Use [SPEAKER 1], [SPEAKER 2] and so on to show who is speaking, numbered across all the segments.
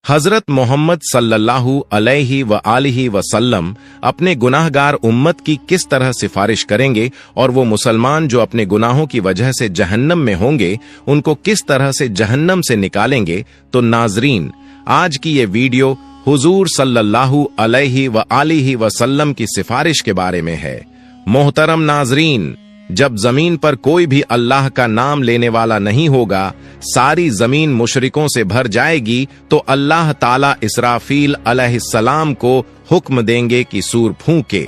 [SPEAKER 1] हजरत मोहम्मद सल्लल्लाहु अलैहि व आलिहि वसल्लम अपने गुनाहगार उम्मत की किस तरह सिफारिश करेंगे और वो मुसलमान जो अपने गुनाहों की वजह से जहन्नम में होंगे उनको किस तरह से जहन्नम से निकालेंगे। तो नाजरीन, आज की ये वीडियो हुजूर सल्लल्लाहु अलैहि व आलिहि वसल्लम की सिफारिश के बारे में है। मोहतरम नाजरीन, जब जमीन पर कोई भी अल्लाह का नाम लेने वाला नहीं होगा, सारी जमीन मुशरिकों से भर जाएगी, तो अल्लाह ताला इसराफील अलैहिस्सलाम को हुक्म देंगे कि सूर फूंके।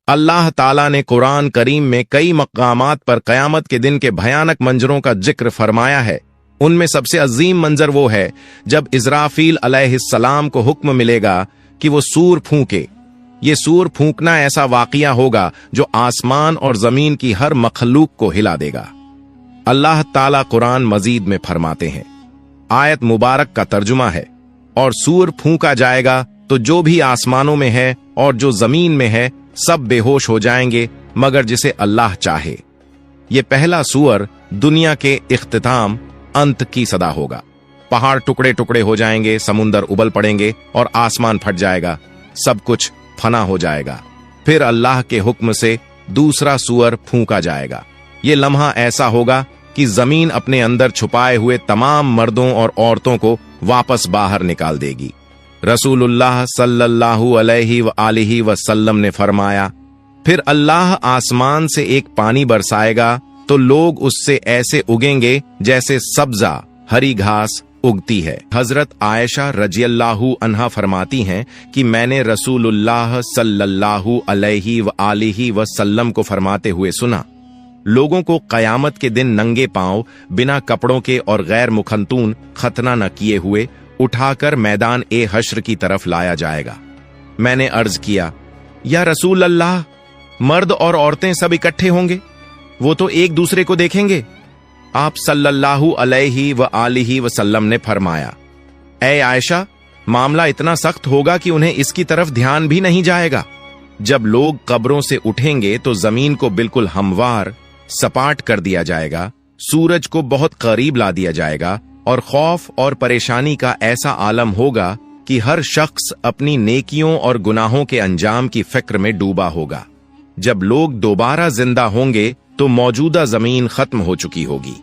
[SPEAKER 1] अल्लाह ताला ने कुरान करीम में कई मकामात पर कयामत के दिन के भयानक मंजरों का जिक्र फरमाया है। उनमें सबसे अजीम मंजर वो है जब इज़राफील अलैहिस्सलाम को हुक्म मिलेगा कि वो सूर फूंके। ये सूर फूंकना ऐसा वाक़िया होगा जो आसमान और जमीन की हर मखलूक को हिला देगा। अल्लाह ताला कुरान मजीद में फरमाते हैं, आयत मुबारक का तर्जुमा है, और सूर फूंका जाएगा तो जो भी आसमानों में है और जो जमीन में है सब बेहोश हो जाएंगे मगर जिसे अल्लाह चाहे। ये पहला सूअर दुनिया के इख्तिताम अंत की सदा होगा। पहाड़ टुकड़े टुकड़े हो जाएंगे, समुंदर उबल पड़ेंगे और आसमान फट जाएगा, सब कुछ फना हो जाएगा। फिर अल्लाह के हुक्म से दूसरा सूअर फूंका जाएगा। ये लम्हा ऐसा होगा कि जमीन अपने अंदर छुपाए हुए तमाम मर्दों और औरतों को वापस बाहर निकाल देगी। रसूलुल्लाह सल्लल्लाहु अलैहि व आलिहि वसल्लम ने फरमाया, फिर अल्लाह आसमान से एक पानी बरसाएगा तो लोग उससे ऐसे उगेंगे जैसे सब्जा हरी घास उगती है। हजरत आयशा रजियल्लाहु अन्हा फरमाती हैं कि मैंने रसूलुल्लाह सल्लल्लाहु अलैहि व आलिहि वसल्लम को फरमाते हुए सुना, लोगों को कयामत के दिन नंगे पांव बिना कपड़ों के और गैर मुखंतून खतना न किए हुए उठाकर मैदान ए हश्र की तरफ लाया जाएगा। मैंने अर्ज किया, या रसूल अल्लाह, मर्द और औरतें सब इकट्ठे होंगे, वो तो एक दूसरे को देखेंगे। आप सल्लल्लाहु अलैहि व आलिहि वसल्लम ने फरमाया, ऐ आयशा, मामला इतना सख्त होगा कि उन्हें इसकी तरफ ध्यान भी नहीं जाएगा। जब लोग कब्रों से उठेंगे तो जमीन को बिल्कुल हमवार सपाट कर दिया जाएगा, सूरज को बहुत करीब ला दिया जाएगा और खौफ और परेशानी का ऐसा आलम होगा कि हर शख्स अपनी नेकियों और गुनाहों के अंजाम की फिक्र में डूबा होगा। जब लोग दोबारा जिंदा होंगे तो मौजूदा जमीन खत्म हो चुकी होगी।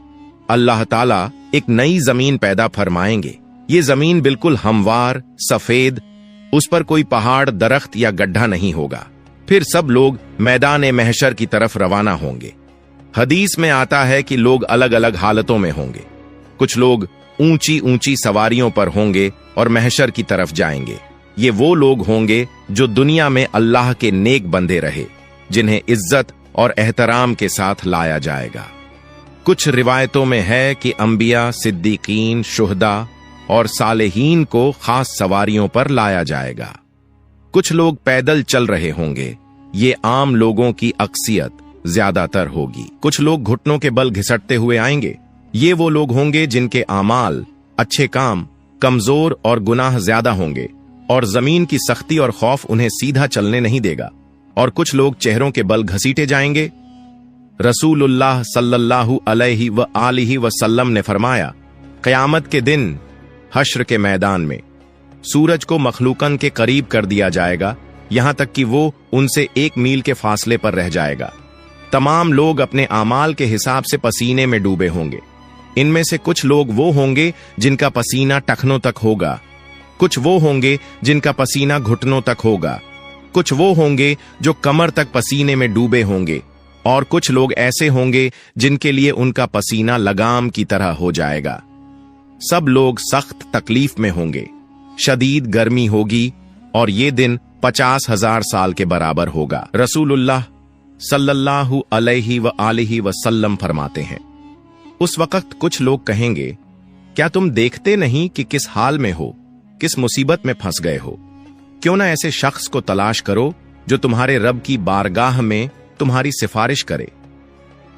[SPEAKER 1] अल्लाह ताला एक नई जमीन पैदा फरमाएंगे। ये जमीन बिल्कुल हमवार सफेद, उस पर कोई पहाड़ दरख्त या गड्ढा नहीं होगा। फिर सब लोग मैदान महशर की तरफ रवाना होंगे। हदीस में आता है कि लोग अलग अलग हालतों में होंगे। कुछ लोग ऊंची ऊंची सवारियों पर होंगे और महशर की तरफ जाएंगे। ये वो लोग होंगे जो दुनिया में अल्लाह के नेक बंदे रहे, जिन्हें इज्जत और एहतराम के साथ लाया जाएगा। कुछ रिवायतों में है कि अंबिया, सिद्दीकीन, शुहदा और सालेहीन को खास सवारियों पर लाया जाएगा। कुछ लोग पैदल चल रहे होंगे। ये आम लोगों की अक्सियत ज्यादातर होगी। कुछ लोग घुटनों के बल घिसटते हुए आएंगे। ये वो लोग होंगे जिनके आमाल, अच्छे काम कमजोर और गुनाह ज्यादा होंगे और जमीन की सख्ती और खौफ उन्हें सीधा चलने नहीं देगा। और कुछ लोग चेहरों के बल घसीटे जाएंगे। रसूलुल्लाह सल्लल्लाहु अलैहि व आलिहि वसल्लम ने फरमाया, क़यामत के दिन हश्र के मैदान में सूरज को मखलूकन के करीब कर दिया जाएगा, यहां तक कि वो उनसे 1 मील के फासले पर रह जाएगा। तमाम लोग अपने आमाल के हिसाब से पसीने में डूबे होंगे। इनमें से कुछ लोग वो होंगे जिनका पसीना टखनों तक होगा, कुछ वो होंगे जिनका पसीना घुटनों तक होगा, कुछ वो होंगे जो कमर तक पसीने में डूबे होंगे, और कुछ लोग ऐसे होंगे जिनके लिए उनका पसीना लगाम की तरह हो जाएगा। सब लोग सख्त तकलीफ में होंगे, शदीद गर्मी होगी और ये दिन 50,000 साल के बराबर होगा। रसूलुल्लाह सल्लल्लाहु अलैहि व आलिहि वसल्लम फरमाते हैं, उस वक्त कुछ लोग कहेंगे, क्या तुम देखते नहीं कि किस हाल में हो, किस मुसीबत में फंस गए हो? क्यों ना ऐसे शख्स को तलाश करो जो तुम्हारे रब की बारगाह में तुम्हारी सिफारिश करे।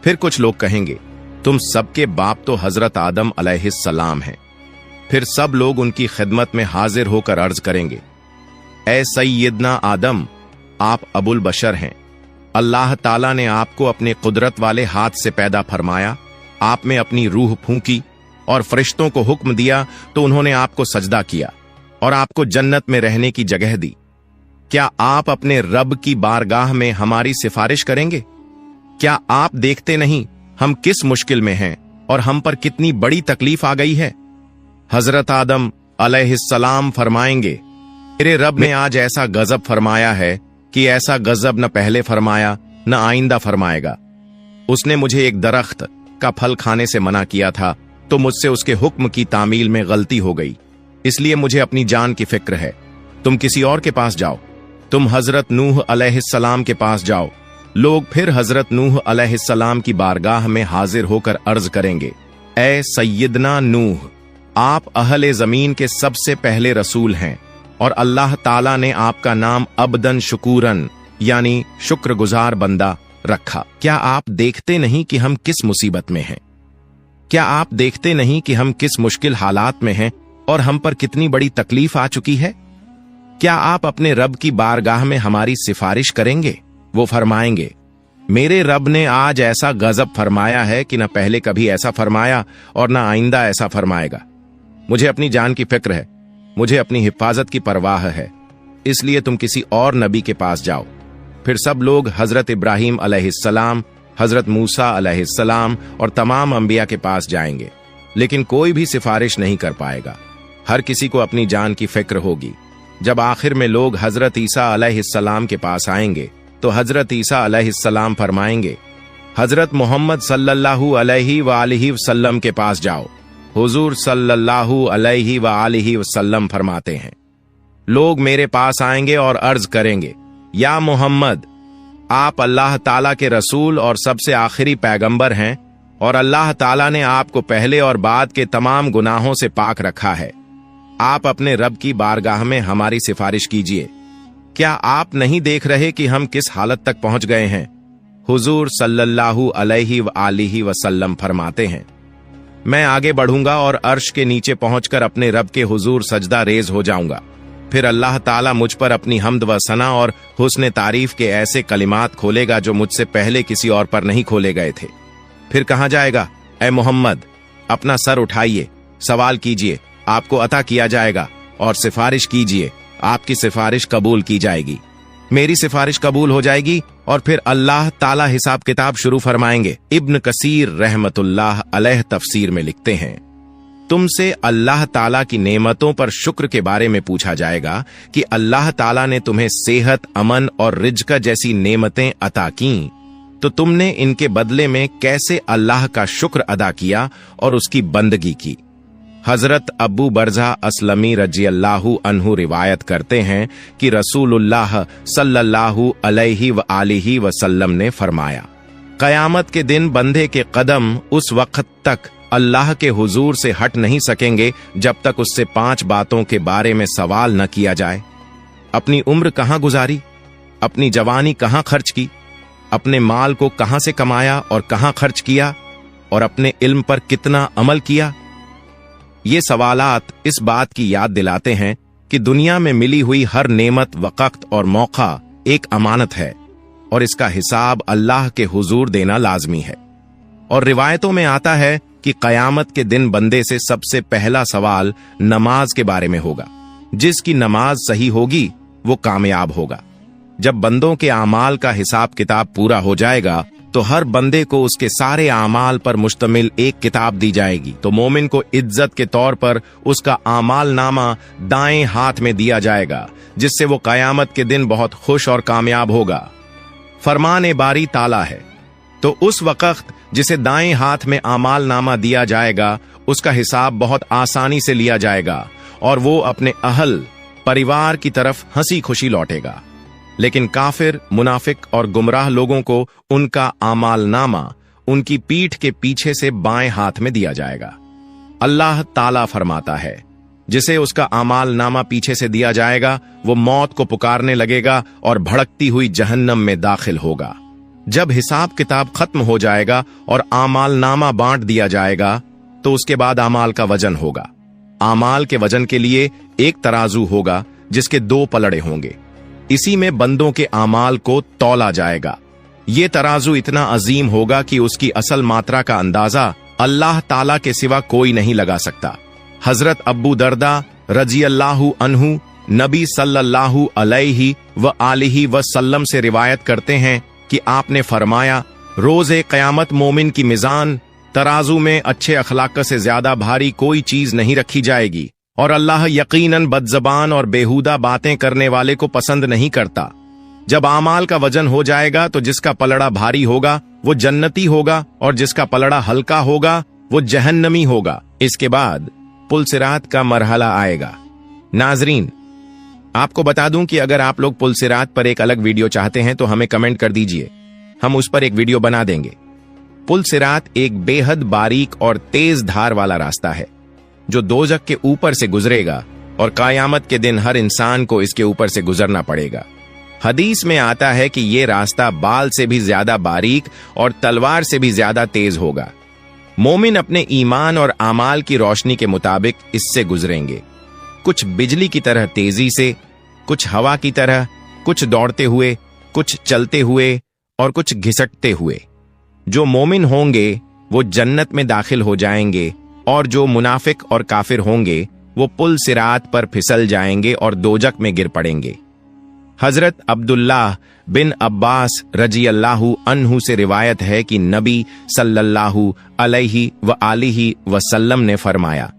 [SPEAKER 1] फिर कुछ लोग कहेंगे, तुम सबके बाप तो हजरत आदम अलैहिस्सलाम हैं। फिर सब लोग उनकी खिदमत में हाजिर होकर अर्ज करेंगे, ए सैयदना आदम, आप अबुल बशर हैं, अल्लाह ताला ने आपको अपने कुदरत वाले हाथ से पैदा फरमाया, आप में अपनी रूह फूंकी और फरिश्तों को हुक्म दिया तो उन्होंने आपको सजदा किया और आपको जन्नत में रहने की जगह दी। क्या आप अपने रब की बारगाह में हमारी सिफारिश करेंगे? क्या आप देखते नहीं हम किस मुश्किल में हैं और हम पर कितनी बड़ी तकलीफ आ गई है? हजरत आदम अलैहिस्सलाम फरमाएंगे, मेरे रब ने आज ऐसा गजब फरमाया है कि ऐसा गजब न पहले फरमाया न आइंदा फरमाएगा। उसने मुझे एक दरख्त का फल खाने से मना किया था तो मुझसे उसके हुक्म की तामील में गलती हो गई, इसलिए मुझे अपनी जान की फिक्र है। तुम किसी और के पास जाओ, तुम हजरत नूह अलैहिस्सलाम के पास जाओ। लोग फिर हजरत नूह अलैहिस्सलाम की बारगाह में हाजिर होकर अर्ज करेंगे, ए सैयदना नूह, आप अहले जमीन के सबसे पहले रसूल हैं और अल्लाह ताला ने आपका नाम अब्दन शुकूरन यानी शुक्रगुजार बंदा रखा। क्या आप देखते नहीं कि हम किस मुसीबत में हैं? क्या आप देखते नहीं कि हम किस मुश्किल हालात में हैं और हम पर कितनी बड़ी तकलीफ आ चुकी है? क्या आप अपने रब की बारगाह में हमारी सिफारिश करेंगे? वो फरमाएंगे, मेरे रब ने आज ऐसा गजब फरमाया है कि न पहले कभी ऐसा फरमाया और न आइंदा ऐसा फरमाएगा। मुझे अपनी जान की फिक्र है, मुझे अपनी हिफाजत की परवाह है, इसलिए तुम किसी और नबी के पास जाओ। फिर सब लोग हजरत इब्राहिम अलैहिस्सलाम, हजरत मूसा अलैहिस्सलाम और तमाम अंबिया के पास जाएंगे, लेकिन कोई भी सिफारिश नहीं कर पाएगा। हर किसी को अपनी जान की फिक्र होगी। जब आखिर में लोग हजरत ईसा अलैहिस्सलाम के पास आएंगे तो हजरत ईसा अलैहिस्सलाम फरमाएंगे, हजरत मोहम्मद सल्लल्लाहु अलैहि व आलिहि वसल्लम के पास जाओ। हुजूर सल्लल्लाहु अलैहि व आलिहि वसल्लम फरमाते हैं, लोग मेरे पास आएंगे और अर्ज करेंगे, या मोहम्मद, आप अल्लाह ताला के रसूल और सबसे आखिरी पैगंबर हैं और अल्लाह ताला ने आपको पहले और बाद के तमाम गुनाहों से पाक रखा है। आप अपने रब की बारगाह में हमारी सिफारिश कीजिए। क्या आप नहीं देख रहे कि हम किस हालत तक पहुंच गए हैं? हुजूर सल्लल्लाहु अलैहि व आलिहि वसल्लम फरमाते हैं, मैं आगे बढ़ूंगा और अर्श के नीचे पहुंचकर अपने रब के हुजूर सजदा रेज हो जाऊंगा। फिर अल्लाह ताला मुझ पर अपनी हम्द व सना और हुस्न तारीफ के ऐसे कलिमात खोलेगा जो मुझसे पहले किसी और पर नहीं खोले गए थे। फिर कहा जाएगा, ए मोहम्मद, अपना सर उठाइए, सवाल कीजिए, आपको अता किया जाएगा, और सिफारिश कीजिए, आपकी सिफारिश कबूल की जाएगी। मेरी सिफारिश कबूल हो जाएगी और फिर अल्लाह ताला हिसाब किताब शुरू फरमाएंगे। इब्न कसीर रहमतुल्लाह अलैह तफसीर में लिखते हैं, तुमसे अल्लाह ताला की नेमतों पर शुक्र के बारे में पूछा जाएगा कि अल्लाह ताला ने तुम्हें सेहत, अमन और रिज्क जैसी नेमतें अता की, तो तुमने इनके बदले में कैसे अल्लाह का शुक्र अदा किया और उसकी बंदगी की। हजरत अबू बरजा असलमी रज़ियल्लाहु अन्हु रिवायत करते हैं कि रसूलुल्लाह सल्लल्लाहु अलैहि व आलिहि वसल्लम ने फरमाया, कयामत के दिन बंदे के कदम उस वक्त तक अल्लाह के हुजूर से हट नहीं सकेंगे जब तक उससे 5 बातों के बारे में सवाल न किया जाए। अपनी उम्र कहां गुजारी, अपनी जवानी कहां खर्च की, अपने माल को कहां से कमाया और कहां खर्च किया, और अपने इल्म पर कितना अमल किया। ये सवालात इस बात की याद दिलाते हैं कि दुनिया में मिली हुई हर नेमत, वक्त और मौका एक अमानत है और इसका हिसाब अल्लाह के हुजूर देना लाजमी है। और रिवायतों में आता है कि कयामत के दिन बंदे से सबसे पहला सवाल नमाज के बारे में होगा। जिसकी नमाज सही होगी वो कामयाब होगा। जब बंदों के आमाल का हिसाब किताब पूरा हो जाएगा तो हर बंदे को उसके सारे आमाल पर मुश्तमिल एक किताब दी जाएगी। तो मोमिन को इज्जत के तौर पर उसका आमाल नामा दाएं हाथ में दिया जाएगा, जिससे वो कयामत के दिन बहुत खुश और कामयाब होगा। फरमान बारी ताला है, तो उस वक्त जिसे दाएं हाथ में आमाल नामा दिया जाएगा उसका हिसाब बहुत आसानी से लिया जाएगा और वो अपने अहल परिवार की तरफ हंसी खुशी लौटेगा। लेकिन काफिर, मुनाफिक और गुमराह लोगों को उनका आमाल नामा उनकी पीठ के पीछे से बाएं हाथ में दिया जाएगा। अल्लाह ताला फरमाता है, जिसे उसका आमाल नामा पीछे से दिया जाएगा वो मौत को पुकारने लगेगा और भड़कती हुई जहन्नम में दाखिल होगा। जब हिसाब किताब खत्म हो जाएगा और आमाल नामा बांट दिया जाएगा तो उसके बाद आमाल का वजन होगा। आमाल के वजन के लिए एक तराजू होगा जिसके 2 पलड़े होंगे। इसी में बंदों के आमाल को तौला जाएगा। ये तराजू इतना अजीम होगा कि उसकी असल मात्रा का अंदाजा अल्लाह ताला के सिवा कोई नहीं लगा सकता। हजरत अब्बू दरदा रजी अल्लाहु अन्हु नबी सल्लल्लाहु अलैहि व आलिहि वसल्लम से रिवायत करते हैं कि आपने फरमाया, रोज़े क़यामत मोमिन की मिजान तराजू में अच्छे अखलाक से ज्यादा भारी कोई चीज नहीं रखी जाएगी, और अल्लाह यकीनन बदजबान और बेहुदा बातें करने वाले को पसंद नहीं करता। जब आमाल का वजन हो जाएगा तो जिसका पलड़ा भारी होगा वो जन्नती होगा और जिसका पलड़ा हल्का होगा वो जहन्नमी होगा। इसके बाद पुलसिरात का मरहला आएगा। नाजरीन, आपको बता दूं कि अगर आप लोग पुलसिरात पर एक अलग वीडियो चाहते हैं तो हमें कमेंट कर दीजिए, हम उस पर एक वीडियो बना देंगे। पुलसिरात एक बेहद बारीक और तेज धार वाला रास्ता है जो दोजख के ऊपर से गुजरेगा और क़यामत के दिन हर इंसान को इसके ऊपर से गुजरना पड़ेगा। हदीस में आता है कि ये रास्ता बाल से भी ज्यादा बारीक और तलवार से भी ज्यादा तेज होगा। मोमिन अपने ईमान और आमाल की रोशनी के मुताबिक इससे गुजरेंगे, कुछ बिजली की तरह तेजी से, कुछ हवा की तरह, कुछ दौड़ते हुए, कुछ चलते हुए और कुछ घिसटते हुए। जो मोमिन होंगे वो जन्नत में दाखिल हो जाएंगे और जो मुनाफिक और काफिर होंगे वो पुल सिरात पर फिसल जाएंगे और दोजक में गिर पड़ेंगे। हजरत अब्दुल्लाह बिन अब्बास रजी अल्लाहु अन्हु से रिवायत है कि नबी सल्लल्लाहु अलैहि व आलिहि वसल्लम ने फरमाया,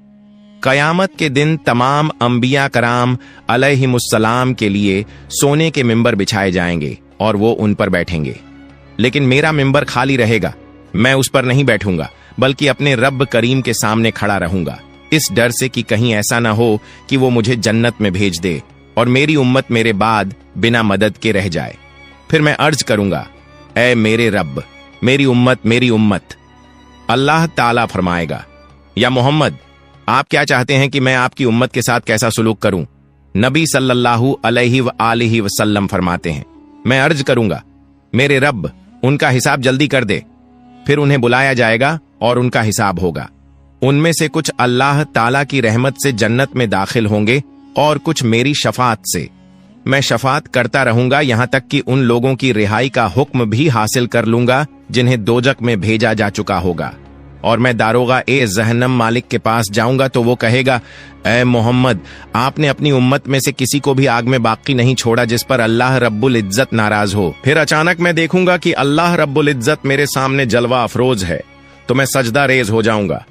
[SPEAKER 1] कयामत के दिन तमाम अंबिया कराम अलैहिमुस्सलाम के लिए सोने के मिंबर बिछाए जाएंगे और वो उन पर बैठेंगे, लेकिन मेरा मिंबर खाली रहेगा। मैं उस पर नहीं बैठूंगा बल्कि अपने रब करीम के सामने खड़ा रहूंगा, इस डर से कि कहीं ऐसा ना हो कि वो मुझे जन्नत में भेज दे और मेरी उम्मत मेरे बाद बिना मदद के रह जाए। फिर मैं अर्ज करूंगा, ऐ मेरे रब, मेरी उम्मत। अल्लाह ताला फरमाएगा, या मोहम्मद, आप क्या चाहते हैं कि मैं आपकी उम्मत के साथ कैसा सुलूक करूं? नबी सल्लल्लाहु अलैहि व आलिहि वसल्लम फरमाते हैं, मैं अर्ज करूंगा, मेरे रब, उनका हिसाब जल्दी कर दे। फिर उन्हें बुलाया जाएगा और उनका हिसाब होगा। उनमें से कुछ अल्लाह ताला की रहमत से जन्नत में दाखिल होंगे और कुछ मेरी शफात से। मैं शफात करता रहूंगा यहां तक कि उन लोगों की रिहाई का हुक्म भी हासिल कर लूंगा जिन्हें दोजक में भेजा जा चुका होगा। और मैं दारोगा ए जहन्नम मालिक के पास जाऊंगा तो वो कहेगा, ऐ मोहम्मद, आपने अपनी उम्मत में से किसी को भी आग में बाकी नहीं छोड़ा जिस पर अल्लाह रब्बुल इज्जत नाराज हो। फिर अचानक मैं देखूंगा कि अल्लाह रब्बुल इज्जत मेरे सामने जलवा अफरोज है, तो मैं सजदा रेज हो जाऊंगा।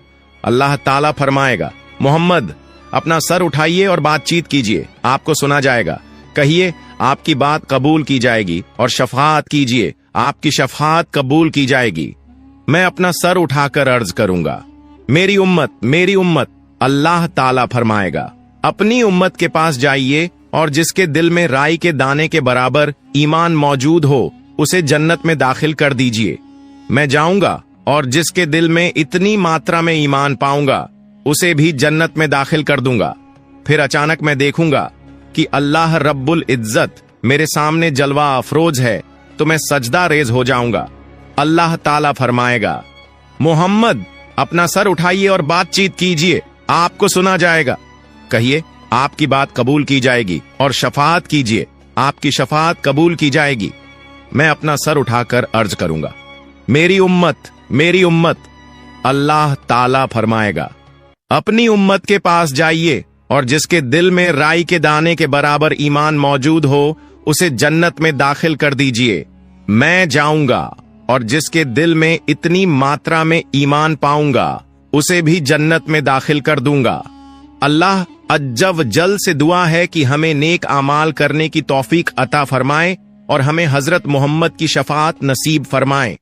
[SPEAKER 1] अल्लाह ताला फरमाएगा, मोहम्मद, अपना सर उठाइए और बातचीत कीजिए, आपको सुना जाएगा। कहिए, आपकी बात कबूल की जाएगी, और शफात कीजिए, आपकी शफात कबूल की जाएगी। मैं अपना सर उठाकर अर्ज करूंगा, मेरी उम्मत। अल्लाह ताला फरमाएगा, अपनी उम्मत के पास जाइए और जिसके दिल में राई के दाने के बराबर ईमान मौजूद हो उसे जन्नत में दाखिल कर दीजिए। मैं जाऊंगा और जिसके दिल में इतनी मात्रा में ईमान पाऊंगा उसे भी जन्नत में दाखिल कर दूंगा। फिर अचानक मैं देखूंगा कि अल्लाह रब्बुल इज्जत मेरे सामने जलवा अफरोज है, तो मैं सजदा रेज हो जाऊंगा। अल्लाह ताला फरमाएगा, मोहम्मद, अपना सर उठाइए और बातचीत कीजिए, आपको सुना जाएगा। कहिए, आपकी बात कबूल की जाएगी, और शफात कीजिए, आपकी शफात कबूल की जाएगी। मैं अपना सर उठाकर अर्ज करूंगा, मेरी उम्मत। अल्लाह ताला फरमाएगा, अपनी उम्मत के पास जाइए और जिसके दिल में राई के दाने के बराबर ईमान मौजूद हो उसे जन्नत में दाखिल कर दीजिए। मैं जाऊंगा और जिसके दिल में इतनी मात्रा में ईमान पाऊंगा उसे भी जन्नत में दाखिल कर दूंगा। अल्लाह अज्जव जल से दुआ है कि हमें नेक आमाल करने की तौफीक अता फरमाए और हमें हजरत मोहम्मद की शफात नसीब फरमाए।